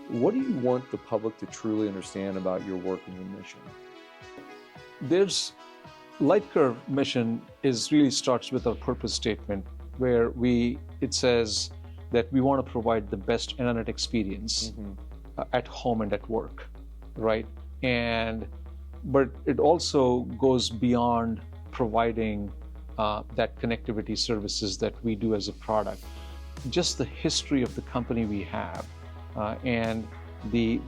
What do you want the public to truly understand about your work and your mission? There's Lightcurve mission is really starts with our purpose statement, where it says that we want to provide the best internet experience at home and at work, right? But it also goes beyond providing that connectivity services that we do as a product. Just the history of the company we have and the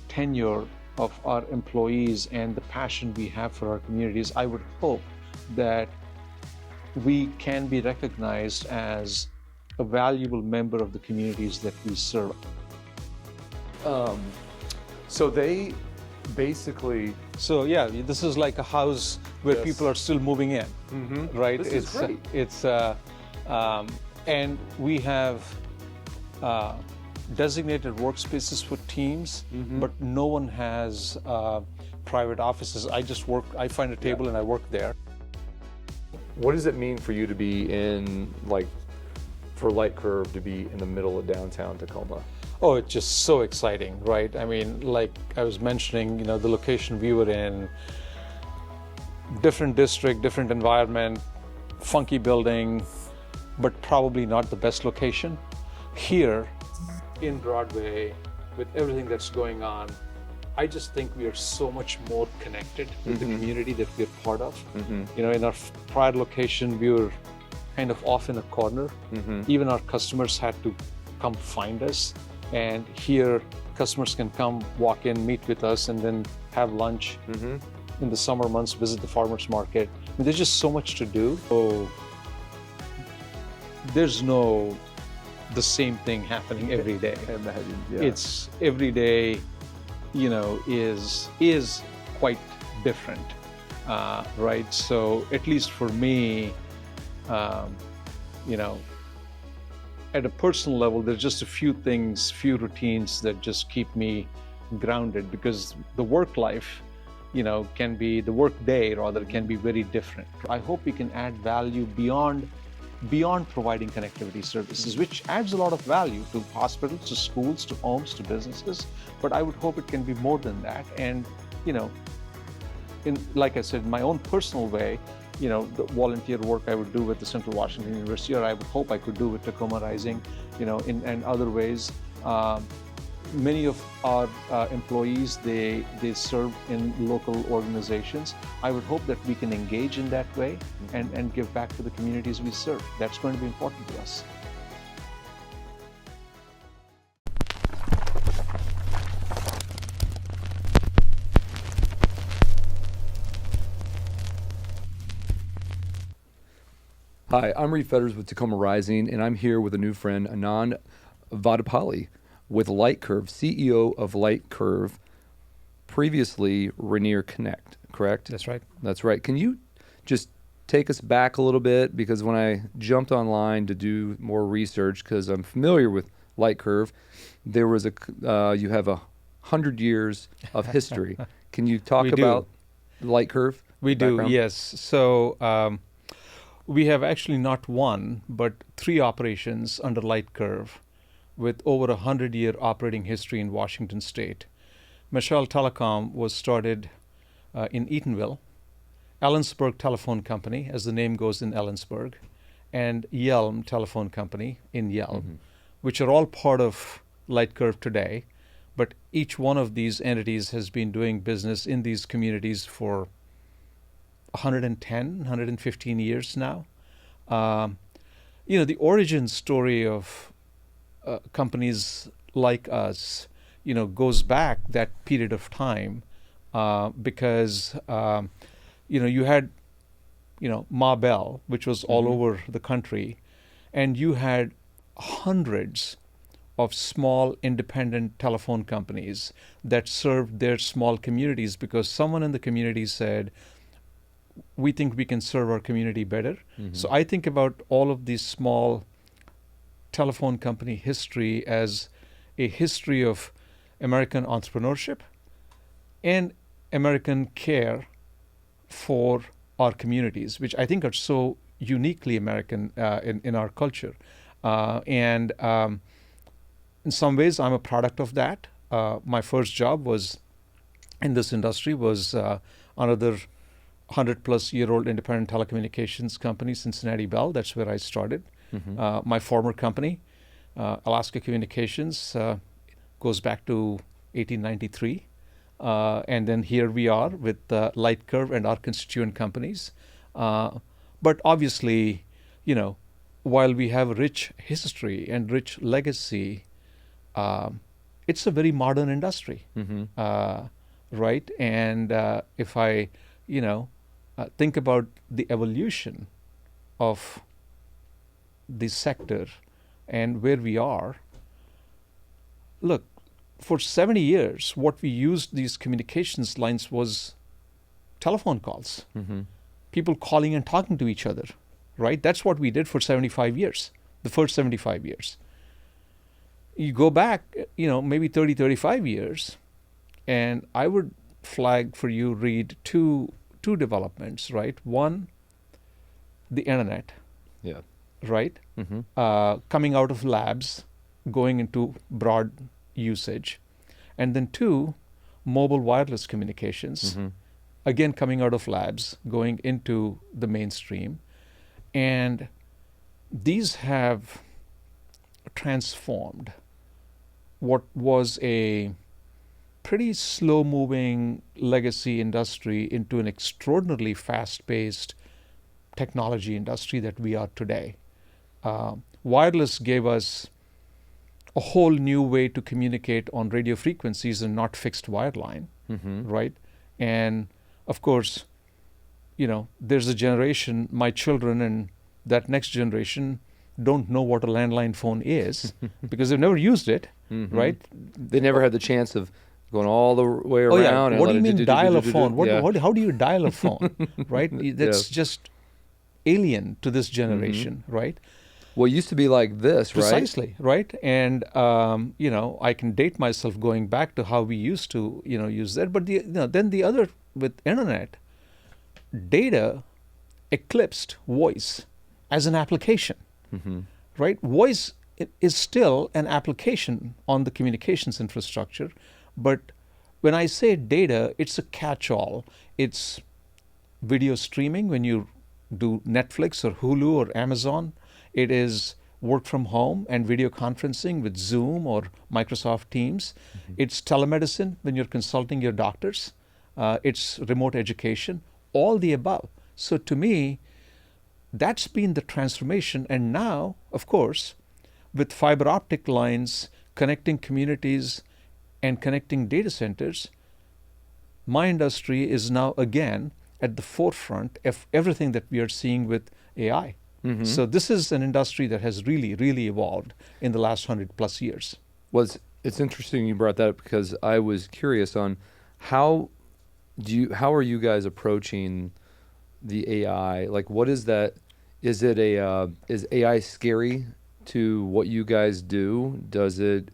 tenure of our employees and the passion we have for our communities, I would hope that we can be recognized as a valuable member of the communities that we serve. So they basically... So yeah, this is like a house where Yes. people are still moving in, right? This is great. And we have designated workspaces for teams, but no one has private offices. I find a table and I work there. What does it mean for you to be for Lightcurve to be in the middle of downtown Tacoma? Oh, it's just so exciting, right? I mean, like I was mentioning, the location we were in, different district, different environment, funky building, but probably not the best location. Here in Broadway, with everything that's going on, I just think we are so much more connected with the community that we're part of. In our prior location, we were kind of off in a corner. Even our customers had to come find us. And here, customers can come, walk in, meet with us, and then have lunch. In the summer months, visit the farmers market. I mean, there's just so much to do. So there's no the same thing happening every day. I imagine, yeah. It's every day, is quite different, right? So at least for me, at a personal level, there's just a few things, few routines that just keep me grounded, because the work life, can be, the work day rather, can be very different. I hope we can add value beyond providing connectivity services, which adds a lot of value to hospitals, to schools, to homes, to businesses. But I would hope it can be more than that. And, like I said, in my own personal way, the volunteer work I would do with the Central Washington University, or I would hope I could do with Tacoma Rising, in other ways. Many of our employees, they serve in local organizations. I would hope that we can engage in that way and give back to the communities we serve. That's going to be important to us. Hi, I'm Reed Fetters with Tacoma Rising, and I'm here with a new friend, Anand Vadapalli, with Lightcurve, CEO of Lightcurve, previously Rainier Connect, correct? That's right. That's right. Can you just take us back a little bit? Because when I jumped online to do more research, because I'm familiar with Lightcurve, there was you have 100 years of history. Can you talk about Lightcurve? We do, yes. So we have actually not one, but 3 operations under Lightcurve, with over 100-year operating history in Washington State. Michelle Telecom was started in Eatonville, Ellensburg Telephone Company, as the name goes, in Ellensburg, and Yelm Telephone Company in Yelm, which are all part of Lightcurve today. But each one of these entities has been doing business in these communities for 110, 115 years now. The origin story of companies like us, goes back that period of time, because, you had, Ma Bell, which was all over the country, and you had hundreds of small independent telephone companies that served their small communities, because someone in the community said, we think we can serve our community better. So I think about all of these small telephone company history as a history of American entrepreneurship and American care for our communities, which I think are so uniquely American in our culture. in some ways, I'm a product of that. My first job was in this industry was another 100-plus-year-old independent telecommunications company, Cincinnati Bell. That's where I started. My former company, Alaska Communications, goes back to 1893. And then here we are with Lightcurve and our constituent companies. But obviously, while we have a rich history and rich legacy, it's a very modern industry, right? And if I, think about the evolution of the sector and where we are, look, for 70 years, what we used these communications lines was telephone calls, people calling and talking to each other, right? That's what we did for 75 years, the first 75 years. You go back, maybe 30, 35 years, and I would flag for you, read two developments, right? One, the internet, Yeah. right? Coming out of labs, going into broad usage. And then two, mobile wireless communications, again coming out of labs, going into the mainstream. And these have transformed what was a pretty slow-moving legacy industry into an extraordinarily fast-paced technology industry that we are today. Wireless gave us a whole new way to communicate on radio frequencies and not fixed wireline, right? And of course, there's a generation, my children and that next generation don't know what a landline phone is because they've never used it, right? They never had the chance of going all the way around. Oh yeah, and what do you mean dial a do- phone? yeah. How do you dial a phone, right? That's just alien to this generation, right? Well, it used to be like this, right? Precisely, right? And I can date myself going back to how we used to, use that. But then the other with internet, data eclipsed voice as an application, right? Voice is still an application on the communications infrastructure, but when I say data, it's a catch-all. It's video streaming when you do Netflix or Hulu or Amazon. It is work from home and video conferencing with Zoom or Microsoft Teams. It's telemedicine when you're consulting your doctors. It's remote education, all the above. So to me, that's been the transformation. And now, of course, with fiber optic lines connecting communities and connecting data centers, my industry is now again at the forefront of everything that we are seeing with AI. So this is an industry that has really, really evolved in the last 100+ years. Well, it's interesting you brought that up because I was curious on how are you guys approaching the AI? Like, what is that? Is AI scary to what you guys do? Does it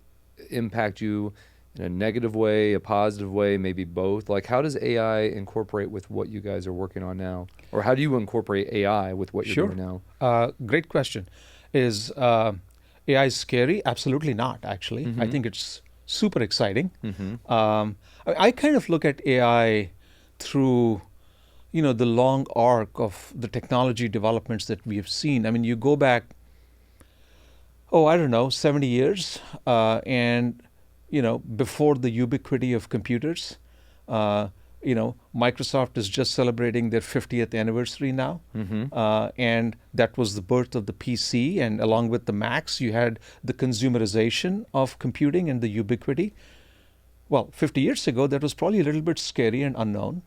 impact you in a negative way, a positive way, maybe both? Like, how does AI incorporate with what you guys are working on now? Or how do you incorporate AI with what you're doing now? Great question. Is AI scary? Absolutely not, actually. I think it's super exciting. I kind of look at AI through, the long arc of the technology developments that we have seen. I mean, you go back, 70 years, and before the ubiquity of computers, Microsoft is just celebrating their 50th anniversary now. And that was the birth of the PC. And along with the Macs, you had the consumerization of computing and the ubiquity. Well, 50 years ago, that was probably a little bit scary and unknown.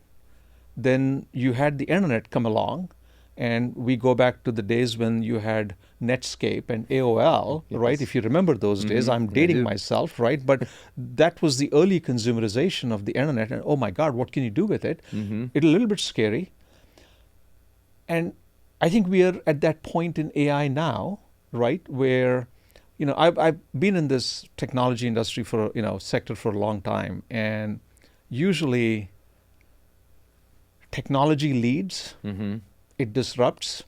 Then you had the internet come along. And we go back to the days when you had Netscape and AOL, right? If you remember those days, I'm dating myself, right? But that was the early consumerization of the internet. And oh my God, what can you do with it? It's a little bit scary. And I think we are at that point in AI now, right? Where, I've been in this technology industry for, sector for a long time. And usually technology leads. It disrupts.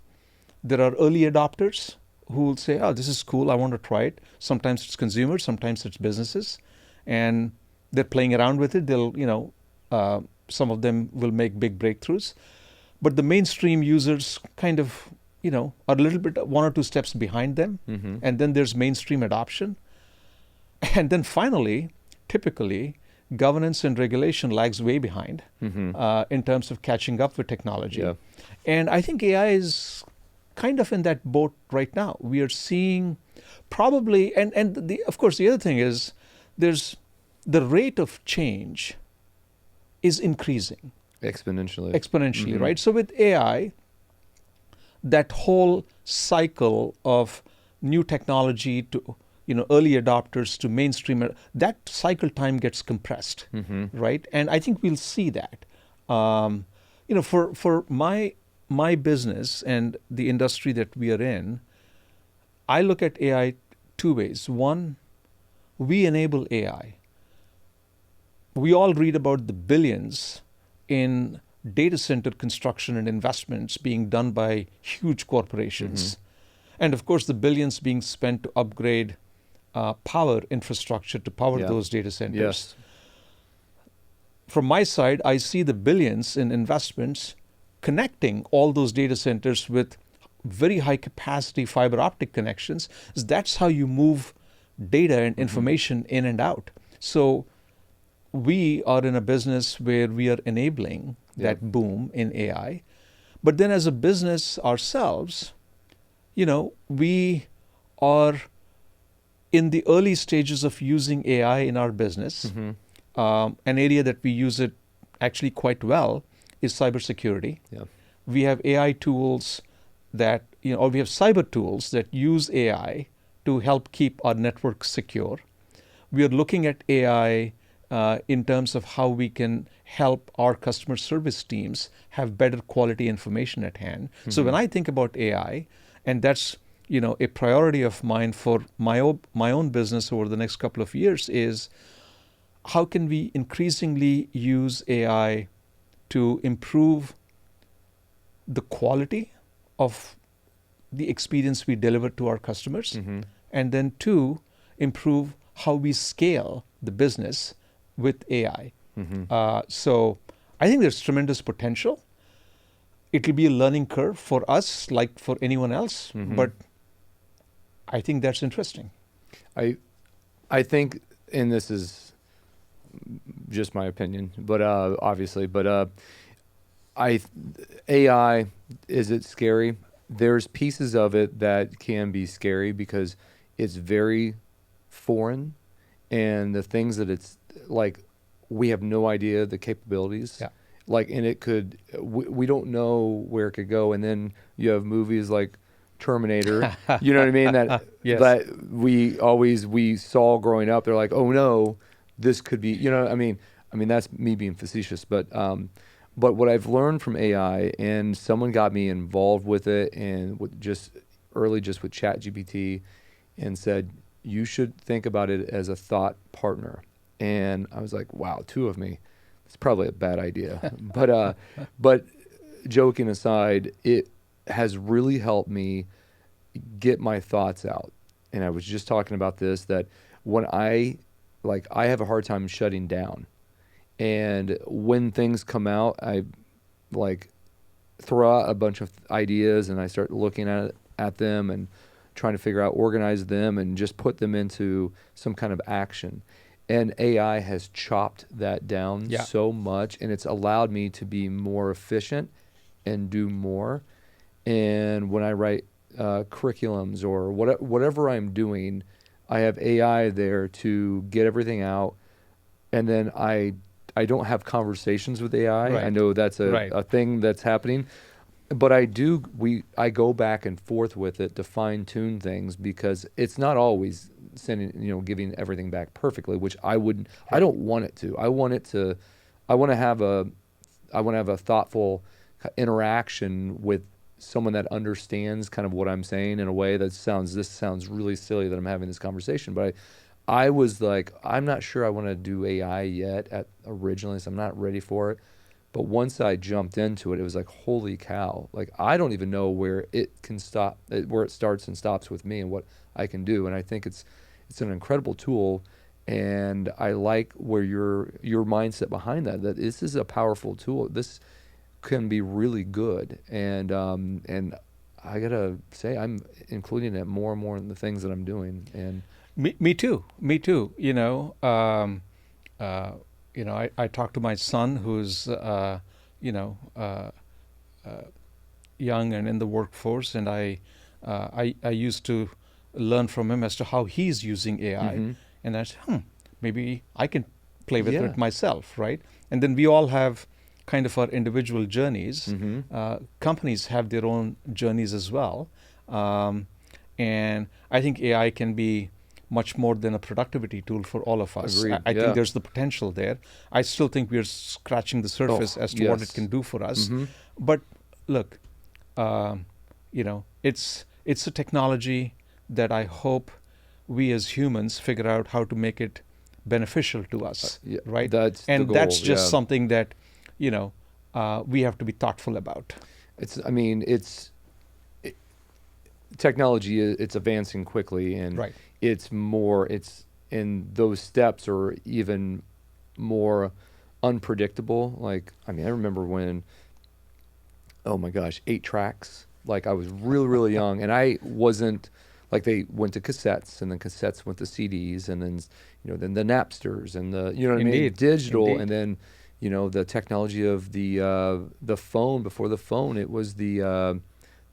There are early adopters, who will say, "Oh, this is cool. I want to try it." Sometimes it's consumers, sometimes it's businesses, and they're playing around with it. They'll, some of them will make big breakthroughs, but the mainstream users kind of, are a little bit one or two steps behind them, Mm-hmm. and then there's mainstream adoption, and then finally, typically, governance and regulation lags way behind Mm-hmm. in terms of catching up with technology. Yeah. And I think AI is kind of in that boat right now. We are seeing probably, and of course, the other thing is there's the rate of change is increasing Exponentially. exponentially, Mm-hmm. right? So with AI, that whole cycle of new technology to early adopters to mainstream, that cycle time gets compressed, Mm-hmm. right? And I think we'll see that. For my business and the industry that we are in, I look at AI two ways. One, we enable AI. We all read about the billions in data center construction and investments being done by huge corporations. And of course, the billions being spent to upgrade power infrastructure to power Yeah. those data centers. Yes. From my side, I see the billions in investments connecting all those data centers with very high capacity fiber optic connections. That's how you move data and information in and out. So we are in a business where we are enabling that boom in AI. But then as a business ourselves, we are in the early stages of using AI in our business. Mm-hmm. An area that we use it actually quite well is cybersecurity. Yeah. We have AI tools that, or we have cyber tools that use AI to help keep our network secure. We are looking at AI in terms of how we can help our customer service teams have better quality information at hand. So when I think about AI, and that's a priority of mine for my own business over the next couple of years, is how can we increasingly use AI to improve the quality of the experience we deliver to our customers, Mm-hmm. and then two, improve how we scale the business with AI. Mm-hmm. So I think there's tremendous potential. It will be a learning curve for us, like for anyone else, Mm-hmm. but I think that's interesting. I think, and this is just my opinion, but obviously, but AI, is it scary? There's pieces of it that can be scary because it's very foreign, and the things that it's like, we have no idea the capabilities. Yeah. Like, and it could, we don't know where it could go. And then you have movies like Terminator, you know what I mean? That Yes. that we saw growing up. They're like, oh no, this could be, I mean that's me being facetious, but what I've learned from AI, and someone got me involved with it, and just with ChatGPT, and said you should think about it as a thought partner. And I was like, wow, two of me. It's probably a bad idea. But joking aside, it has really helped me get my thoughts out. And I was just talking about this, that when I have a hard time shutting down. And when things come out, I throw out a bunch of ideas, and I start looking at them and trying to figure out, organize them, and just put them into some kind of action. And AI has chopped that down so much, and it's allowed me to be more efficient and do more. And when I write curriculums or whatever I'm doing, I have AI there to get everything out. And then I don't have conversations with AI. Right. I know that's a thing that's happening. But I go back and forth with it to fine tune things, because it's not always giving everything back perfectly, which I don't want it to. I want to have a thoughtful interaction with someone that understands kind of what I'm saying in a way that this sounds really silly that I'm having this conversation, but I was like, I'm not sure I want to do AI yet originally, so I'm not ready for it. But once I jumped into it, it was like, holy cow! Like I don't even know where it can stop, where it starts and stops with me, and what I can do. And I think it's an incredible tool, and I like where your mindset behind that. That this is a powerful tool. This can be really good, and I gotta say I'm including it more and more in the things that I'm doing. And Me too. Me too. Uh, I talk to my son who's, you know, young and in the workforce, and I used to learn from him as to how he's using AI, hmm and I said, maybe I can play with yeah, it myself, right? And then we all have kind of our individual journeys. hmm Companies have their own journeys as well, um, and I think AI can be much more than a productivity tool for all of us. I, agreed. I think Yeah. there's the potential there. I still think we're scratching the surface Oh as to what it can yes. do for us. hmm But look, it's a technology that I hope we as humans figure out how to make it beneficial to us, Yeah, right? that's the And that's goal. just Yeah. something that you know we have to be thoughtful about. It's. I mean, it, technology. It's advancing quickly, and Right. it's more. It's and those steps are even more unpredictable. Like, I mean, I remember when, oh my gosh, 8 tracks. Like I was really, really young, and I wasn't like they went to cassettes, and then cassettes went to CDs, and then then the Napsters, and the you know what I mean, Indeed. digital, and Indeed. then the technology of the phone. Before the phone, it was the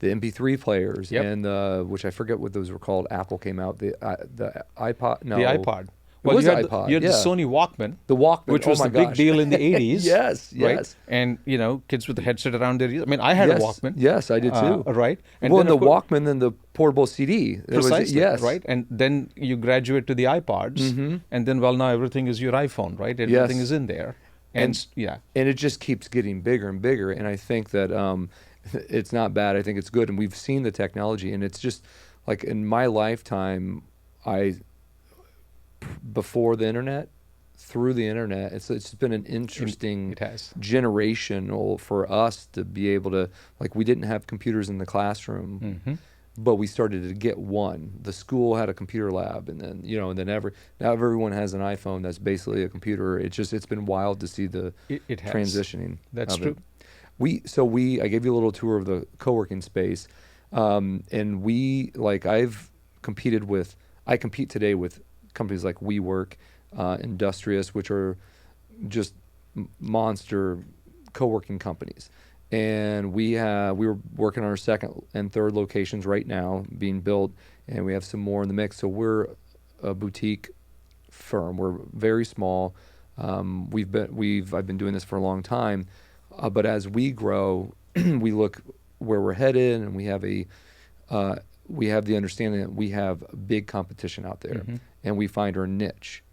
MP3 players, Yep. and which I forget what those were called. Apple came out the iPod. The No, iPod. it Well, was you the had you iPod. had the Yeah, Sony Walkman, the Walkman. which Oh was my the big gosh. deal in the 80s, Yes, right? yes. And kids with the headset around their ears. I mean, I had a Yes, Walkman, yes, I did too. right? And Well, then in the of course, Walkman, then the portable CD. It was precisely, yes. right? And then you graduate to the iPods, Mm-hmm. and then well, now everything is your iPhone, right? Everything is Yes, in there, and and yeah, and it just keeps getting bigger and bigger. And I think that it's not bad. I think it's good, and we've seen the technology, and it's just like in my lifetime, I before the internet, through the internet, it's been an interesting it has. generational for us to be able to like we didn't have computers in the classroom, Hmm. but we started to get one. The school had a computer lab, and then and then now everyone has an iPhone that's basically a computer. It's been wild to see the It has. transitioning That's of it. true. We I gave you a little tour of the co-working space, and we like I compete today with companies like WeWork, Industrious, which are just monster co-working companies. And we were working on our second and third locations right now being built, and we have some more in the mix. So we're a boutique firm. We're very small. I've been doing this for a long time, but as we grow, we look where we're headed, and we have the understanding that we have big competition out there, Hmm. and we find our niche.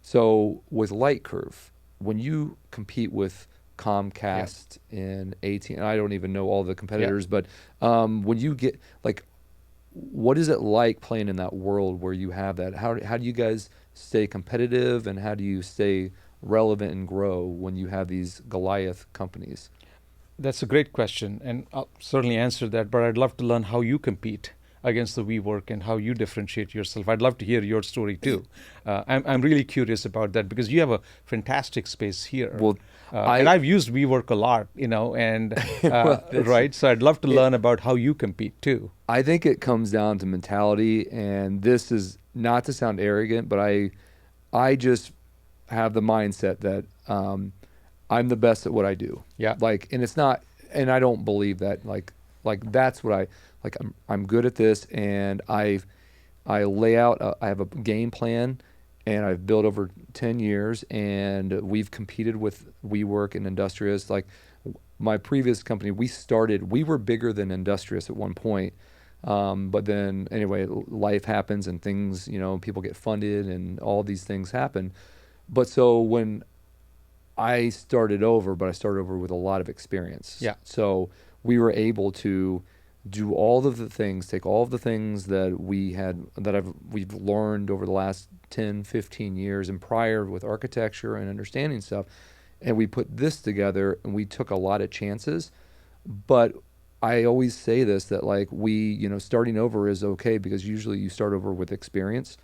So with Lightcurve, when you compete with Yeah. Comcast and AT, and I don't even know all the Yeah. competitors, but when you get like, what is it like playing in that world where you have that? How do you guys stay competitive, and how do you stay relevant and grow when you have these Goliath companies? That's a great question, and I'll certainly answer that. But I'd love to learn how you compete against the WeWork and how you differentiate yourself. I'd love to hear your story too. I'm really curious about that because you have a fantastic space here, Well, and I I've used WeWork a lot, and well, that's right. So I'd love to it. learn about how you compete too. I think it comes down to mentality, and this is not to sound arrogant, but I just have the mindset that I'm the best at what I do. Yeah. Like, and it's not, and I don't believe that. Like that's what I like. I'm good at this, and I lay out. I have a game plan, and I've built over 10 years, and we've competed with WeWork and Industrious. Like my previous company, we were bigger than Industrious at one point. But then anyway, life happens and things, people get funded and all these things happen. But so when I started over with a lot of experience. Yeah. So we were able to do all of the things, take all of the things that we've learned over the last 10, 15 years and prior with architecture and understanding stuff, and we put this together, and we took a lot of chances. But I always say this, that like starting over is okay, because usually you start over with experience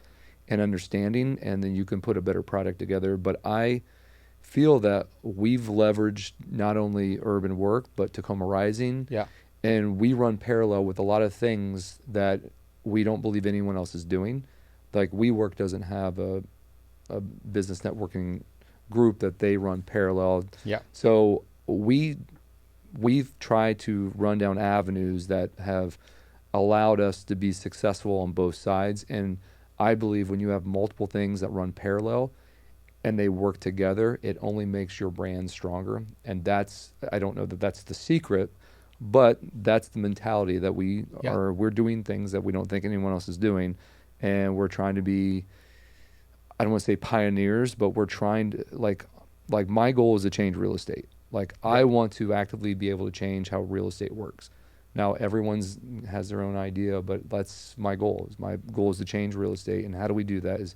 and understanding, and then you can put a better product together. But I feel that we've leveraged not only Urban Work, but Tacoma Rising, Yeah. and we run parallel with a lot of things that we don't believe anyone else is doing. Like WeWork doesn't have a business networking group that they run parallel. Yeah. So we've tried to run down avenues that have allowed us to be successful on both sides. And I believe when you have multiple things that run parallel and they work together, it only makes your brand stronger. And I don't know that that's the secret, but that's the mentality that we're doing things that we don't think anyone else is doing. And we're trying to be, I don't want to say pioneers, but we're trying to, like my goal is to change real estate. Like I want to actively be able to change how real estate works. Now everyone's has their own idea, but that's my goal. My goal is to change real estate. And how do we do that? Is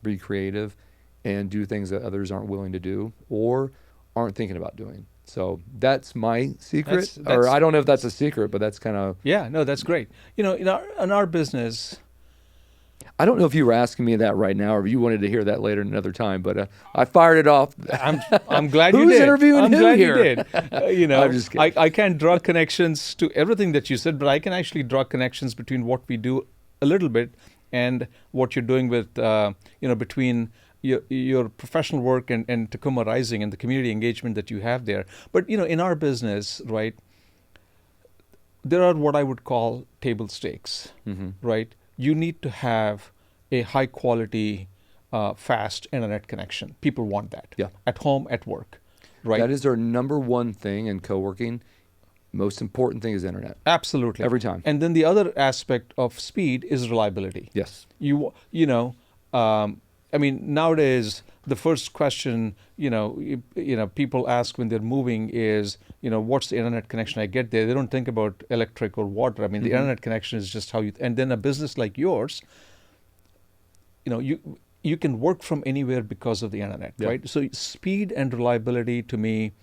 be creative and do things that others aren't willing to do or aren't thinking about doing. So that's my secret. Or I don't know if that's a secret, but that's kind of. Yeah, no, that's great. You know, in our business, I don't know if you were asking me that right now, or if you wanted to hear that later another time. But I fired it off. I'm glad you did. Who's interviewing I'm who glad here? you did. I'm just kidding. I can't draw connections to everything that you said, but I can actually draw connections between what we do a little bit and what you're doing with, between your professional work and Tacoma Rising and the community engagement that you have there. But, in our business, right, there are what I would call table stakes, right? You need to have a high quality, fast internet connection. People want that. Yeah. At home, at work, right? That is our number one thing in co-working. Most important thing is internet. Absolutely. Every time. And then the other aspect of speed is reliability. Yes. Nowadays the first question, people ask when they're moving is, what's the internet connection I get there? They don't think about electric or water. I mean, the internet connection is just how and then a business like yours, you can work from anywhere because of the internet, right? So speed and reliability to me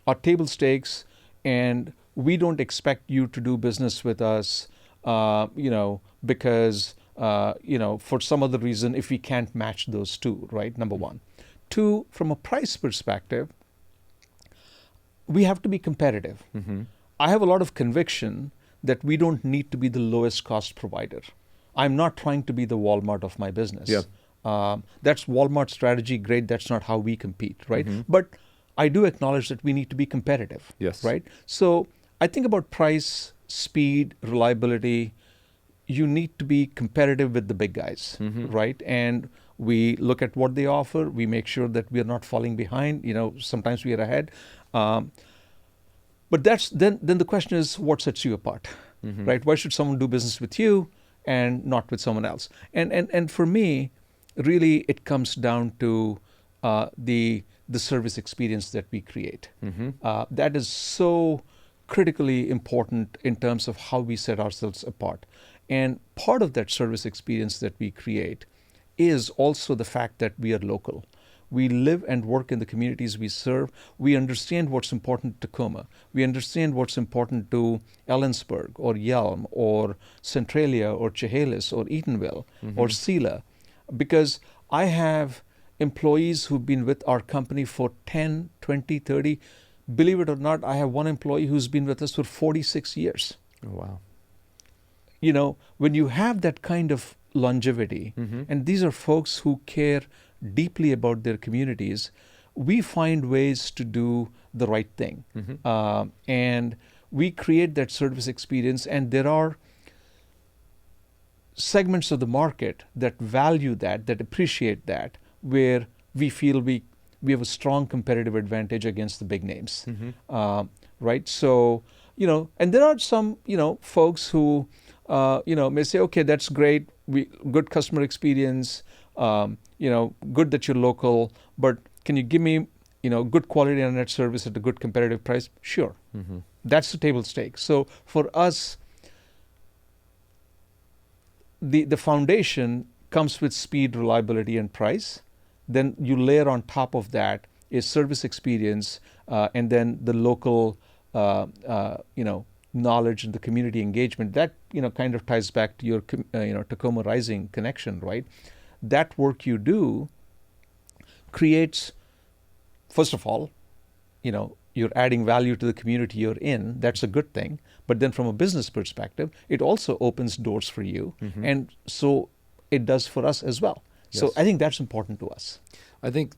are table stakes, and we don't expect you to do business with us, because for some other reason, if we can't match those two, right? Number one. Two, from a price perspective, we have to be competitive. I have a lot of conviction that we don't need to be the lowest cost provider. I'm not trying to be the Walmart of my business. That's Walmart's strategy. Great. That's not how we compete, right? But I do acknowledge that we need to be competitive. Yes. Right? So I think about price, speed, reliability. You need to be competitive with the big guys, right? And we look at what they offer. We make sure that we are not falling behind. Sometimes we are ahead. But then the question is, what sets you apart, right? Why should someone do business with you and not with someone else? And for me, really, it comes down to the service experience that we create. That is so critically important in terms of how we set ourselves apart. And part of that service experience that we create is also the fact that we are local. We live and work in the communities we serve. We understand what's important to Tacoma. We understand what's important to Ellensburg or Yelm or Centralia or Chehalis or Eatonville or Sela, because I have employees who've been with our company for 10, 20, 30. Believe it or not, I have one employee who's been with us for 46 years. Oh, wow. When you have that kind of longevity, and these are folks who care deeply about their communities, we find ways to do the right thing. And we create that service experience, and there are segments of the market that value that appreciate that, where we feel we have a strong competitive advantage against the big names. Right? So, and there are some, folks who, may say, okay, that's great. Good customer experience, good that you're local, but can you give me, good quality internet service at a good competitive price? Sure. That's the table stake. So for us, the foundation comes with speed, reliability, and price. Then you layer on top of that a service experience, and then the local, knowledge and the community engagement. That kind of ties back to your Tacoma Rising connection, right? That work you do creates, first of all, you're adding value to the community you're in. That's a good thing. But then from a business perspective, it also opens doors for you. Mm-hmm. And so it does for us as well. Yes. So I think that's important to us. I think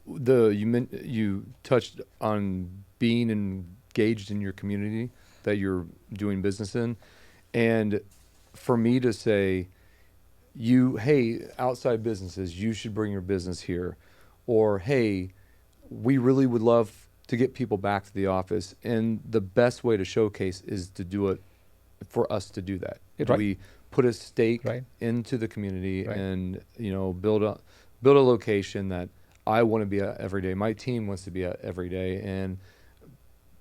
you touched on being engaged in your community that you're doing business in. And for me to say, hey, outside businesses, you should bring your business here. Or, hey, we really would love to get people back to the office. And the best way to showcase is to do it for us to do that. Right. We put a stake Right. into the community Right. and, build a location that I want to be at every day. My team wants to be at every day, and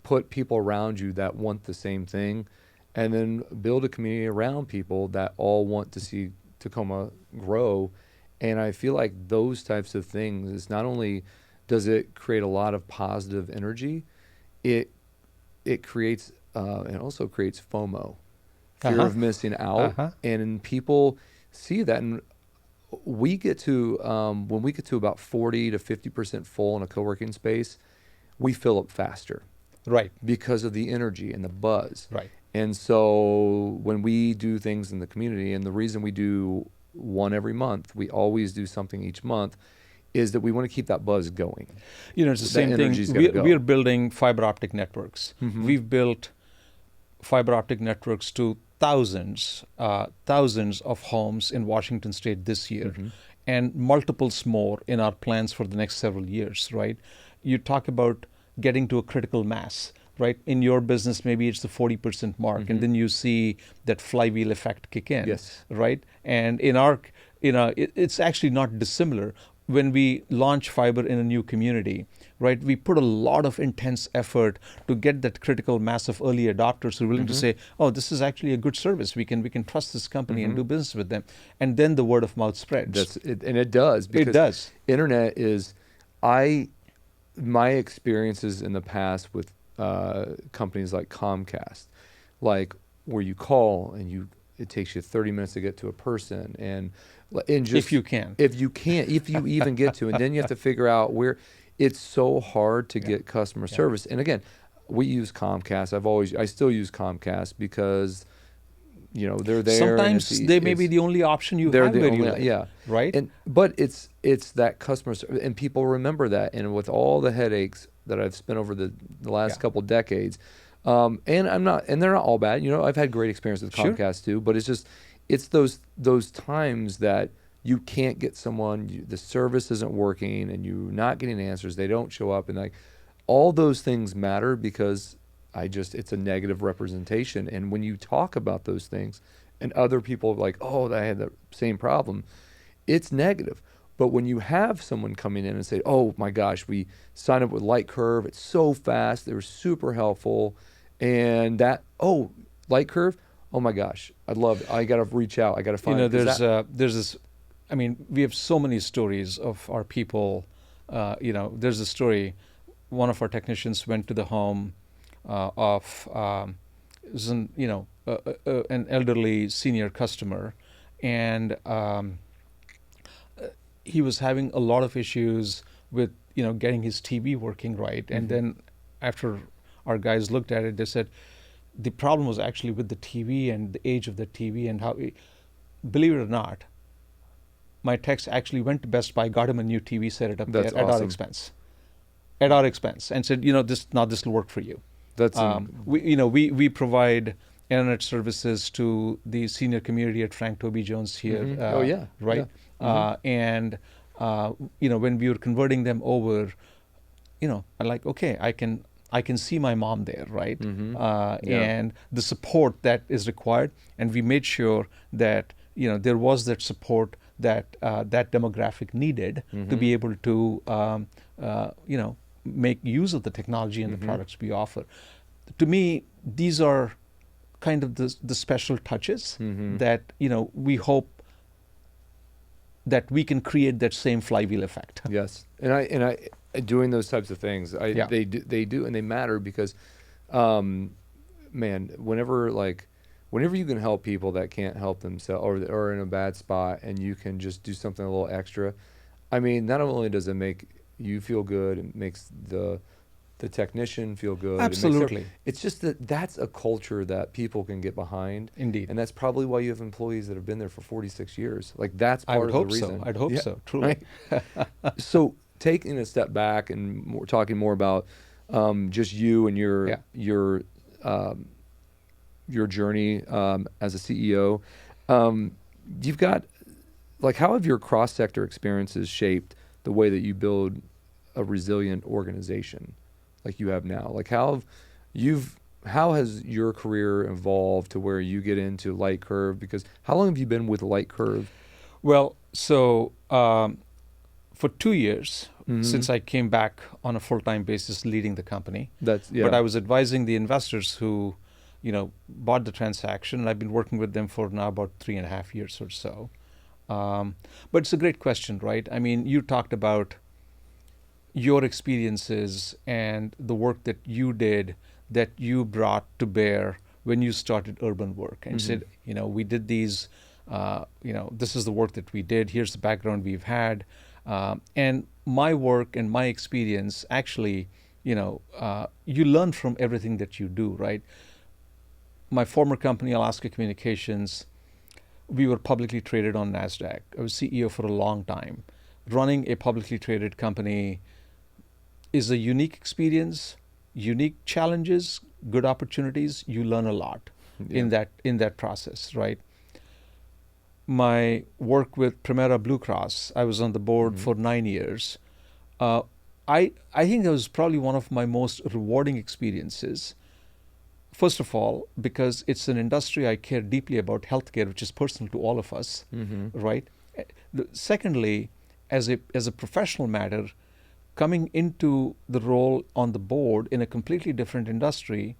put people around you that want the same thing, and then build a community around people that all want to see Tacoma grow. And I feel like those types of things is not only does it create a lot of positive energy, it creates it also creates FOMO, fear Uh-huh. of missing out. Uh-huh. And people see that, and we get to when we get to about 40 to 50% full in a co-working space, we fill up faster. Right. Because of the energy and the buzz. Right. And so when we do things in the community, and the reason we do one every month, we always do something each month, is that we want to keep that buzz going. It's the same thing. energy's gotta go. We're building fiber optic networks. Mhm. We've built fiber optic networks to thousands of homes in Washington State this year, Mhm. and multiples more in our plans for the next several years, right? You talk about getting to a critical mass, right? In your business, maybe it's the 40% mark, and Mhm. then you see that flywheel effect kick in, Yes. right? And in our, it's actually not dissimilar. When we launch fiber in a new community, right, we put a lot of intense effort to get that critical mass of early adopters who are willing to Mhm. say, oh, this is actually a good service. We can trust this company and Mhm. do business with them. And then the word of mouth spreads. That's it, and it does. It Because does. internet is, my experiences in the past with companies like Comcast, like where you call and it takes you 30 minutes to get to a person, and just If you can. if you even get to, and then you have to figure out where. It's so hard to get customer service. And again, we use Comcast. I still use Comcast because they're there. Sometimes they may be the only option you they're have the where you only, live, yeah. right? But it's that customer service, and people remember that. And with all the headaches that I've spent over the last couple decades, and they're not all bad. I've had great experience with Sure. Comcast too. But it's those times that you can't get someone, the service isn't working, and you're not getting answers. They don't show up, and like all those things matter because it's a negative representation. And when you talk about those things, and other people are like, oh, I had the same problem, it's negative. But when you have someone coming in and say, oh my gosh, we signed up with Lightcurve, it's so fast, they were super helpful, and Lightcurve, oh my gosh, I got to reach out, I got to find. There's this. I mean, we have so many stories of our people. There's a story. One of our technicians went to the home of an elderly senior customer, and he was having a lot of issues with getting his TV working right. Mm-hmm. And then after our guys looked at it, they said the problem was actually with the TV and the age of the TV and how. Believe it or not, my techs actually went to Best Buy, got him a new TV, set it up That's there at awesome. our expense. At our expense, and said, this will work for you. That's We provide internet services to the senior community at Frank Toby Jones here. Mhm. Oh, yeah. Right. Yeah. And when we were converting them over, I'm like, okay, I can see my mom there, right? Mhm. And the support that is required, and we made sure that there was that support that that demographic needed to be able to make use of the technology and the products we offer. To me, these are kind of the special touches that we hope that we can create that same flywheel effect. Yes, and doing those types of things. Yeah. They do, and they matter because, um, man, whenever you can help people that can't help themselves or are in a bad spot, and you can just do something a little extra. I mean, not only does it make you feel good, it makes the technician feel good. Absolutely. It's just that's a culture that people can get behind, Indeed. and that's probably why you have employees that have been there for 46 years. Like that's I would part of the hope so. reason. I'd hope Yeah, so. Truly. right. So taking a step back and talking more about just you and Yeah. um, your journey as a CEO. Um, you've got like how have your cross sector experiences shaped the way that you build a resilient organization like you have now? Like how has your career evolved to where you get into Lightcurve? Because how long have you been with Lightcurve? Well, so for 2 years, Mm-hmm. since I came back on a full-time basis leading the company, That's but yeah. I was advising the investors who, bought the transaction, and I've been working with them for now about 3.5 years or so. Um, but it's a great question, right? I mean, you talked about your experiences and the work that you did that you brought to bear when you started urban work and Mm-hmm. said, we did these, this is the work that we did, here's the background we've had. And my work and my experience actually, you learn from everything that you do, right? My former company, Alaska Communications, we were publicly traded on NASDAQ. I was CEO for a long time. Running a publicly traded company is a unique experience, unique challenges, good opportunities. You learn a lot Yeah. in that process, right? My work with Primera Blue Cross, I was on the board Mm-hmm. for 9 years. Uh, I think that was probably one of my most rewarding experiences. First of all, because it's an industry I care deeply about, healthcare, which is personal to all of us, Mm-hmm. right? Secondly, as a professional matter, coming into the role on the board in a completely different industry,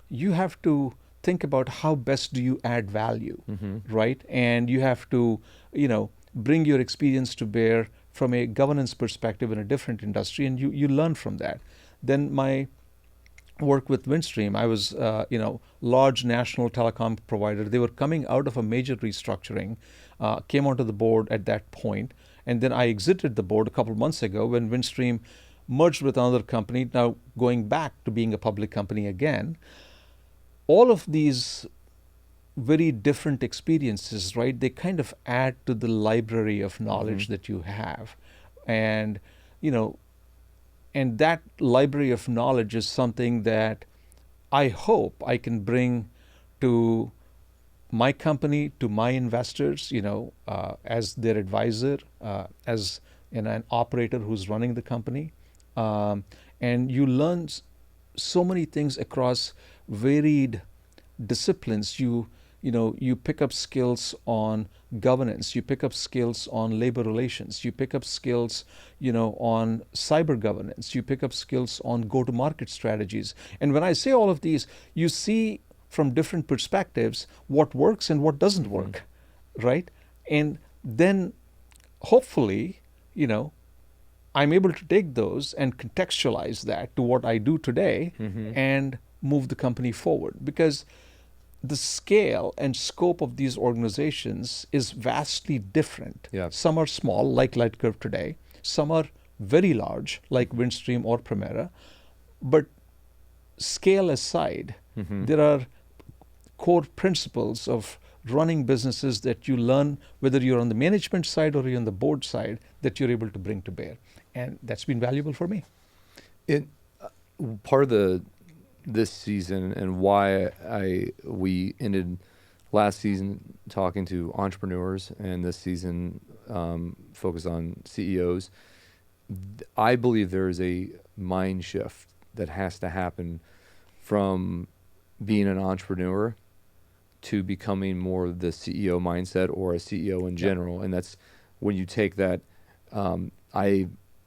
you have to think about how best do you add value, Mm-hmm. right? And you have to, bring your experience to bear from a governance perspective in a different industry, and you learn from that. Then my work with Windstream, I was, large national telecom provider. They were coming out of a major restructuring, came onto the board at that point, and then I exited the board a couple of months ago when Windstream merged with another company, now going back to being a public company again. All of these very different experiences, right? They kind of add to the library of Mm-hmm. knowledge that you have. And, you know, and that library of knowledge is something that I hope I can bring to my company, to my investors, as their advisor, as an operator who's running the company. Um, and you learn so many things across varied disciplines. You pick up skills on governance, you pick up skills on labor relations, you pick up skills on cyber governance, you pick up skills on go to market strategies. And when I say all of these, you see from different perspectives what works and what doesn't Mm-hmm. work, right? And then hopefully, you know I'm able to take those and contextualize that to what I do today Mm-hmm. and move the company forward, because the scale and scope of these organizations is vastly different. Yeah. Some are small, like Lightcurve today. Some are very large, like Windstream or Primera. But scale aside, Mm-hmm. there are core principles of running businesses that you learn, whether you're on the management side or you're on the board side, that you're able to bring to bear. And that's been valuable for me. It part of the this season and why we ended last season talking to entrepreneurs and this season focus on CEOs. I believe there is a mind shift that has to happen from being an entrepreneur to becoming more the CEO mindset or a CEO in Yeah. general, and that's when you take that.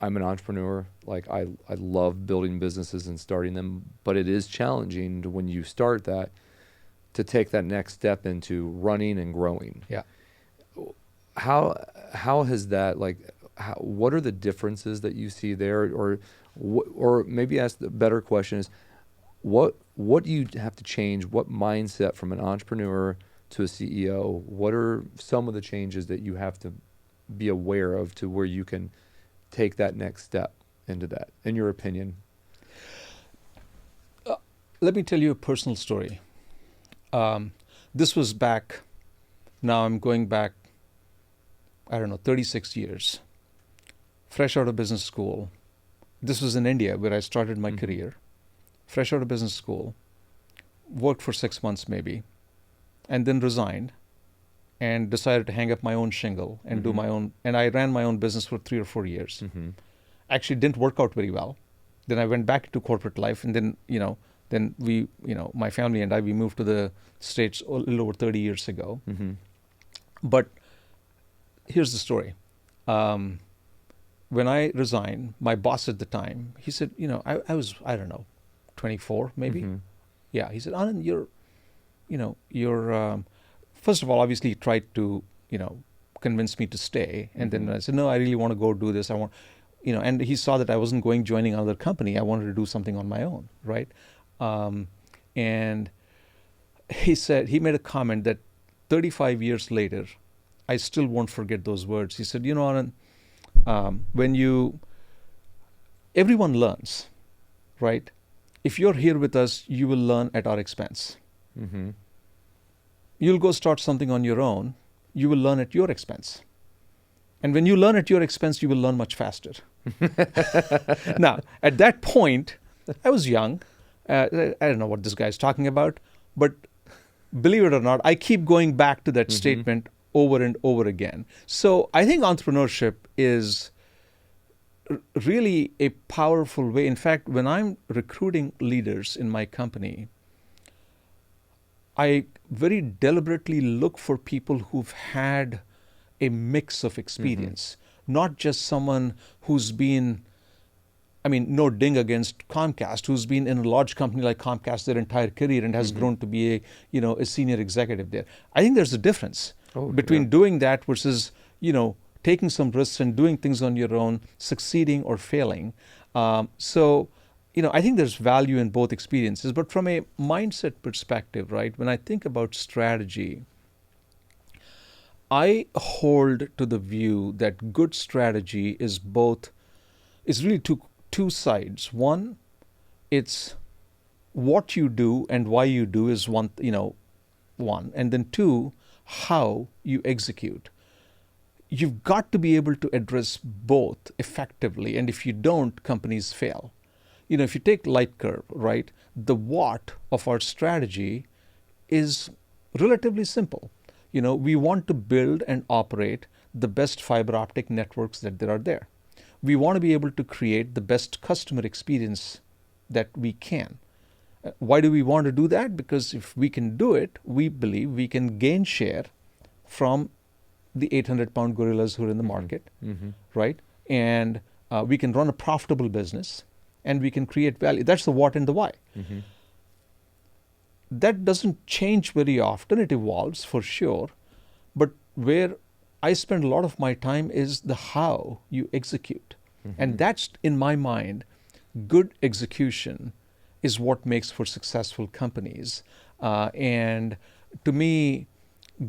I'm an entrepreneur. Like I love building businesses and starting them, but it is challenging when you start that to take that next step into running and growing. Yeah. How has that like what are the differences that you see there, or maybe ask the better question is, what do you have to change? What mindset from an entrepreneur to a CEO? What are some of the changes that you have to be aware of to where you can take that next step into that, in your opinion? Let me tell you a personal story. This was back, now I'm going back, I don't know, 36 years, fresh out of business school. This was in India where I started my career. Fresh out of business school, worked for 6 months maybe, and then resigned and decided to hang up my own shingle and do my own. And I ran my own business for 3 or 4 years. Actually, didn't work out very well. Then I went back to corporate life, and then then we, my family and I, we moved to the States a little over 30 years ago. But here's the story. When I resigned, my boss at the time, he said, I was, I don't know, 24 maybe. Yeah, he said, Anand, you're first of all, obviously he tried to, convince me to stay. And then I said, no, I really want to go do this. I want, and he saw that I wasn't joining another company. I wanted to do something on my own, right? And he made a comment that 35 years later, I still won't forget those words. He said, Anand, everyone learns, right? If you're here with us, you will learn at our expense. You'll go start something on your own, you will learn at your expense. And when you learn at your expense, you will learn much faster. Now, at that point, I was young. I don't know what this guy's talking about, but believe it or not, I keep going back to that statement over and over again. So I think entrepreneurship is really a powerful way. In fact, when I'm recruiting leaders in my company, I very deliberately look for people who've had a mix of experience, not just someone who's been, no ding against Comcast, who's been in a large company like Comcast their entire career and has grown to be a senior executive there. I think there's a difference between doing that versus, taking some risks and doing things on your own, succeeding or failing. So I think there's value in both experiences. But from a mindset perspective, right, when I think about strategy, I hold to the view that good strategy is really two sides. One, it's what you do and why you do is one, and then two, how you execute. You've got to be able to address both effectively, and if you don't, companies fail. If you take Lightcurve, right, the what of our strategy is relatively simple. We want to build and operate the best fiber optic networks that there are there. We want to be able to create the best customer experience that we can. Why do we want to do that? Because if we can do it, we believe we can gain share from the 800-pound gorillas who are in the market, right? And we can run a profitable business, and we can create value. That's the what and the why. That doesn't change very often. It evolves for sure. But where I spend a lot of my time is the how you execute. And that's, in my mind, good execution is what makes for successful companies. And to me,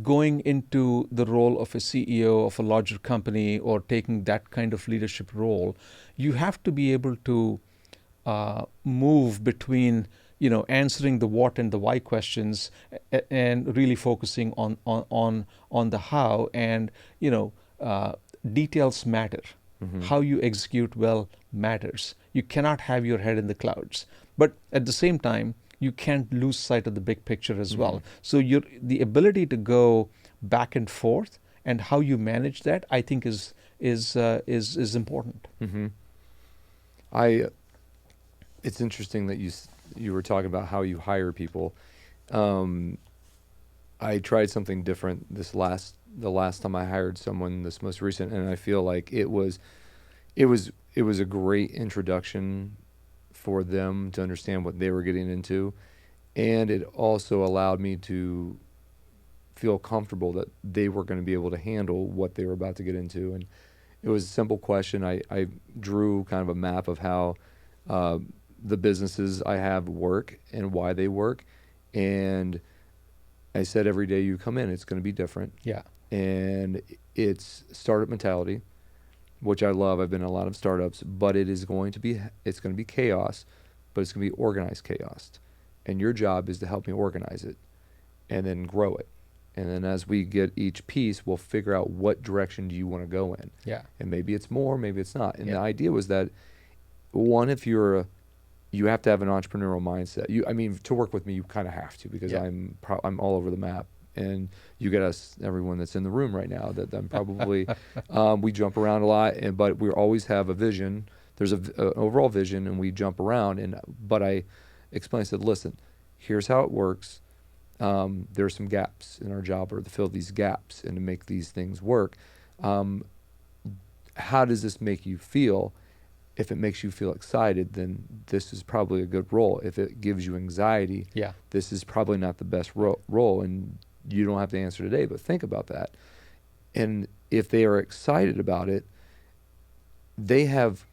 going into the role of a CEO of a larger company or taking that kind of leadership role, you have to be able to move between answering the what and the why questions and really focusing on the how. And details matter. How you execute well matters. You cannot have your head in the clouds, but at the same time, you can't lose sight of the big picture as well. So the ability to go back and forth and how you manage that, I think, is important. It's interesting that you were talking about how you hire people. I tried something different the last time I hired someone, this most recent, and I feel like it was a great introduction for them to understand what they were getting into, and it also allowed me to feel comfortable that they were going to be able to handle what they were about to get into. It was a simple question. I drew kind of a map of how uh, the businesses I have work and why they work. And I said, every day you come in, it's going to be different. Yeah. And it's startup mentality, which I love. I've been in a lot of startups, but it's going to be chaos, but it's going to be organized chaos. And your job is to help me organize it and then grow it. And then as we get each piece, we'll figure out what direction do you want to go in. Yeah. And maybe it's more, maybe it's not. And the Yeah. idea was that one, if you have to have an entrepreneurial mindset. I mean, to work with me, you kind of have to, because Yeah. I'm all over the map, and you get everyone that's in the room right now that I'm probably, we jump around a lot, but we always have a vision. There's an overall vision, and we jump around. But I explained, I said, listen, here's how it works. There are some gaps in our job, or to fill these gaps and to make these things work. How does this make you feel? If it makes you feel excited, then this is probably a good role. If it gives you anxiety, Yeah. this is probably not the best role. And you don't have to answer today, but think about that. And if they are excited about it, they have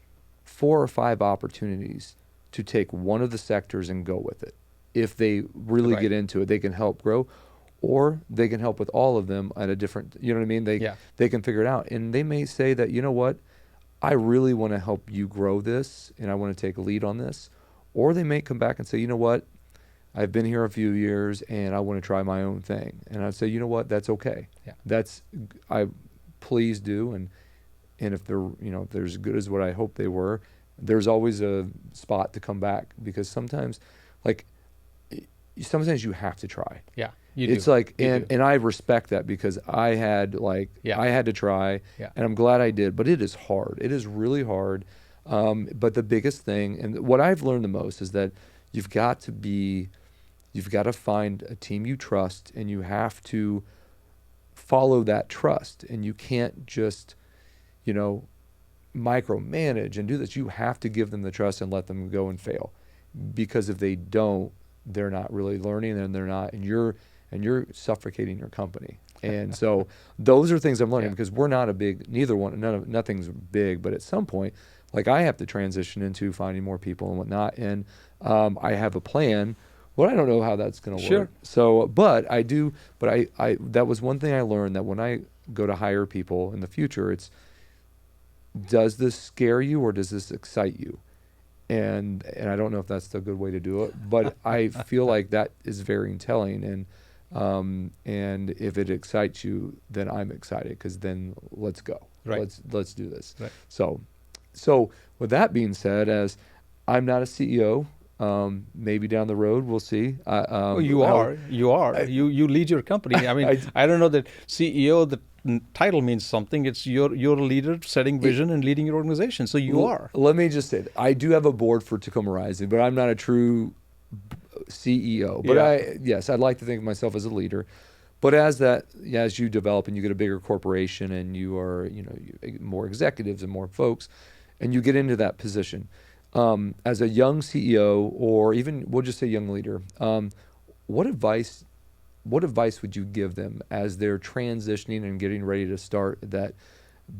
4 or 5 opportunities to take one of the sectors and go with it. If they really Right. get into it, they can help grow, or they can help with all of them at a different, you know what I mean? Yeah. They can figure it out. And they may say that, you know what, I really want to help you grow this, and I want to take a lead on this. Or they may come back and say, you know what, I've been here a few years and I want to try my own thing. And I'd say, you know what, that's okay. Yeah. Please do. And if if they're as good as what I hope they were, there's always a spot to come back, because sometimes you have to try. Yeah. You It's do. like, You do. and I respect that, because I had Yeah. I had to try, Yeah. and I'm glad I did, but it is hard. It is really hard. But the biggest thing, and what I've learned the most, is that you've got to find a team you trust, and you have to follow that trust, and you can't just, micromanage and do this. You have to give them the trust and let them go and fail, because if they don't, they're not really learning, and and you're suffocating your company. And so those are things I'm learning, Yeah. because we're not nothing's big, but at some point, I have to transition into finding more people and whatnot. And I have a plan, but I don't know how that's going to Sure. work. So, but that was one thing I learned, that when I go to hire people in the future, does this scare you or does this excite you? And I don't know if that's the good way to do it, but I feel like that is very telling. And if it excites you, then I'm excited, because then let's go. Right. Let's do this. Right. So with that being said, as I'm not a CEO, maybe down the road we'll see. You are. You lead your company. I mean, I don't know that CEO, the title means something. It's you're a leader, setting vision and leading your organization. So you are. Let me just say that I do have a board for Tacoma Rising, but I'm not a true CEO. But Yeah. I'd like to think of myself as a leader. But as you develop and you get a bigger corporation, and you are, more executives and more folks, and you get into that position, as a young CEO, or even we'll just say young leader, what advice would you give them as they're transitioning and getting ready to start that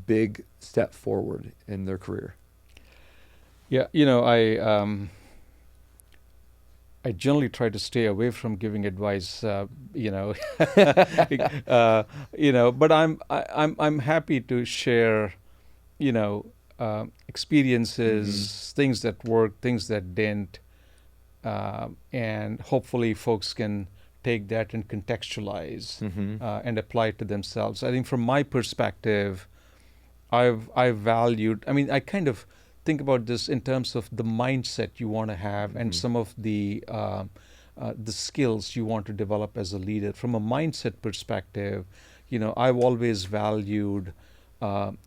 big step forward in their career? Yeah. I generally try to stay away from giving advice, but I'm happy to share, experiences, things that worked, things that didn't, and hopefully folks can take that and contextualize and apply it to themselves. I think from my perspective, I've valued. I mean, I kind of think about this in terms of the mindset you want to have and some of the skills you want to develop as a leader. From a mindset perspective, I've always valued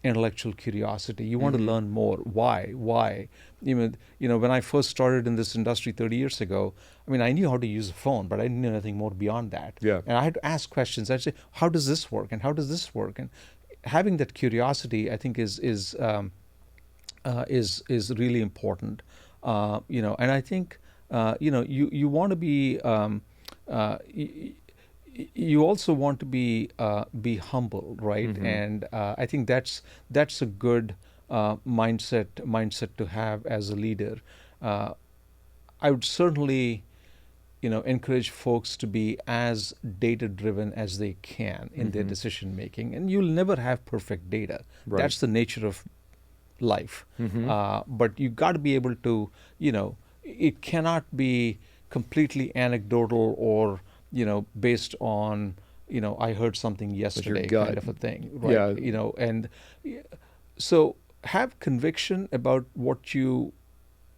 intellectual curiosity. You want to learn more. Why? Even when I first started in this industry 30 years ago, I mean, I knew how to use a phone, but I didn't know anything more beyond that. Yeah. And I had to ask questions. I'd say, how does this work? And how does this work? And having that curiosity, I think, is really important. And I think you want to be you also want to be humble, right? Mm-hmm. And I think that's a good mindset to have as a leader. Uh, I would certainly, encourage folks to be as data driven as they can in their Mm-hmm. decision making, and you'll never have perfect data. Right. That's the nature of life. Mm-hmm. But you got to be able to, it cannot be completely anecdotal or, based on, I heard something With your yesterday kind gut. of a thing, right? Yeah. And so have conviction about what you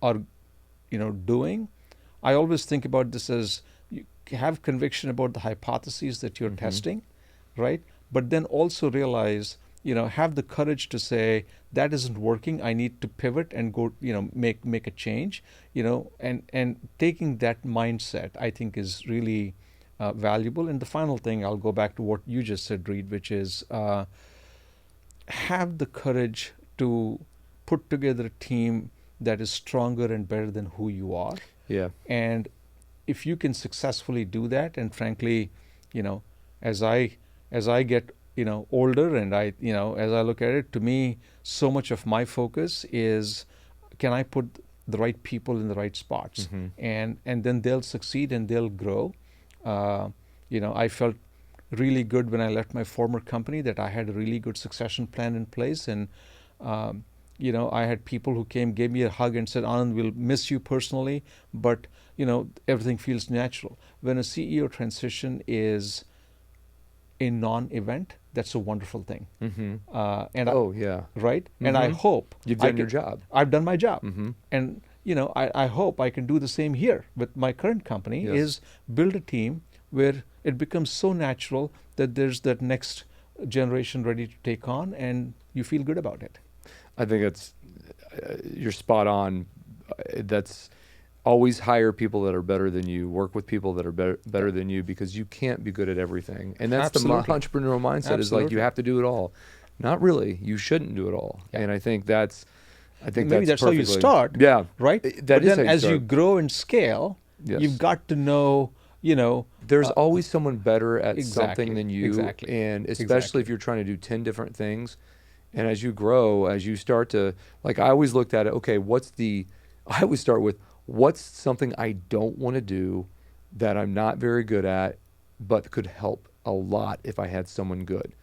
are, doing. I always think about this as you have conviction about the hypotheses that you're Mm-hmm. testing, right? But then also realize, have the courage to say that isn't working. I need to pivot and go, make a change, and taking that mindset, I think, is really valuable. And the final thing, I'll go back to what you just said, Reed, which is have the courage to put together a team that is stronger and better than who you are. Yeah. And if you can successfully do that, and frankly, you know, as I get older, and as I look at it, to me, so much of my focus is, can I put the right people in the right spots, Mm-hmm. and then they'll succeed and they'll grow. I felt really good when I left my former company that I had a really good succession plan in place, and I had people who came, gave me a hug, and said, "Anand, we'll miss you personally, but everything feels natural." When a CEO transition is a non-event, that's a wonderful thing. Mm-hmm. And Oh, yeah. right, and I Mm-hmm. hope You've I done your can, job. I've done my job, Mm-hmm. and I hope I can do the same here with my current company. Yes. Is build a team where it becomes so natural that there's that next generation ready to take on, and you feel good about it. I think you're spot on. That's always hire people that are better than you. Work with people that are better than you, because you can't be good at everything. And that's Absolutely. the entrepreneurial mindset. Is like you Absolutely. have to do it all. Not really. You shouldn't do it all. Yeah. And I think that's Maybe that's how you perfectly- start, Yeah. right? That But is then how you as you start. grow and scale, Yes. you've got to know, There's always someone better at exactly, something than you. exactly, And especially exactly. if you're trying to do 10 different things. And as you grow, as you start to, like, I always looked at it, okay, I always start with, what's something I don't want to do that I'm not very good at, but could help a lot if I had someone good?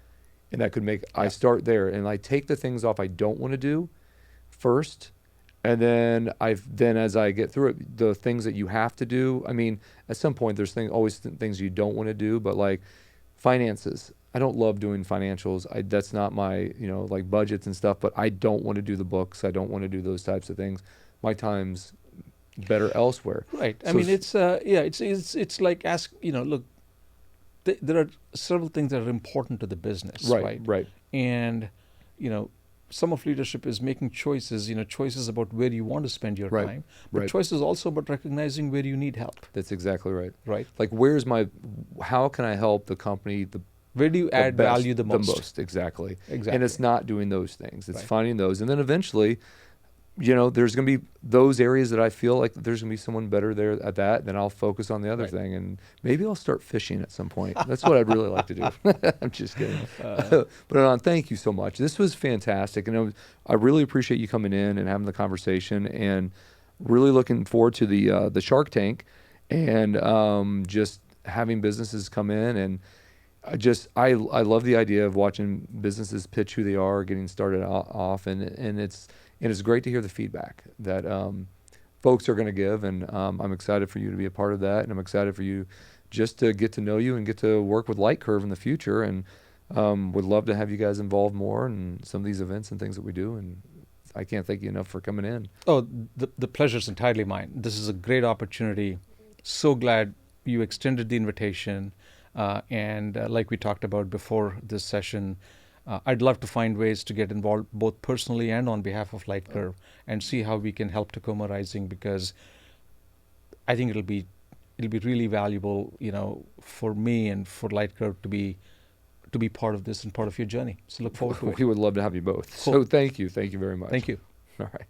And that could make, I start there and I take the things off I don't want to do first. And then as I get through it, the things that you have to do, I mean, at some point there's always things you don't want to do, but like finances, I don't love doing financials. That's not my, like budgets and stuff, but I don't want to do the books. I don't want to do those types of things. My time's better elsewhere. Right. I So mean, it's like look, there are several things that are important to the business, right? Right. And some of leadership is making choices, choices about where you want to spend your Right, time, but right. choices also about recognizing where you need help, That's exactly right. right? Like, how can I help the company Where do you add best, value the most? exactly. Exactly. And it's not doing those things. It's Right. finding those. And then eventually, there's going to be those areas that I feel like there's going to be someone better there at that. Then I'll focus on the other Right. thing. And maybe I'll start fishing at some point. That's what I'd really like to do. I'm just kidding. But Anand, thank you so much. This was fantastic. And I really appreciate you coming in and having the conversation, and really looking forward to the Shark Tank, and just having businesses come in. And I love the idea of watching businesses pitch who they are, getting started off, and it's great to hear the feedback that folks are going to give, and I'm excited for you to be a part of that, and I'm excited for you just to get to know you and get to work with Lightcurve in the future, and would love to have you guys involved more in some of these events and things that we do, and I can't thank you enough for coming in. Oh, the pleasure's entirely mine. This is a great opportunity. So glad you extended the invitation. And like we talked about before this session, I'd love to find ways to get involved both personally and on behalf of Lightcurve, and see how we can help Tacoma Rising, because I think it'll be really valuable, for me and for Lightcurve to be part of this and part of your journey. So look forward to it. We would love to have you both. Cool. So thank you very much. Thank you. All right.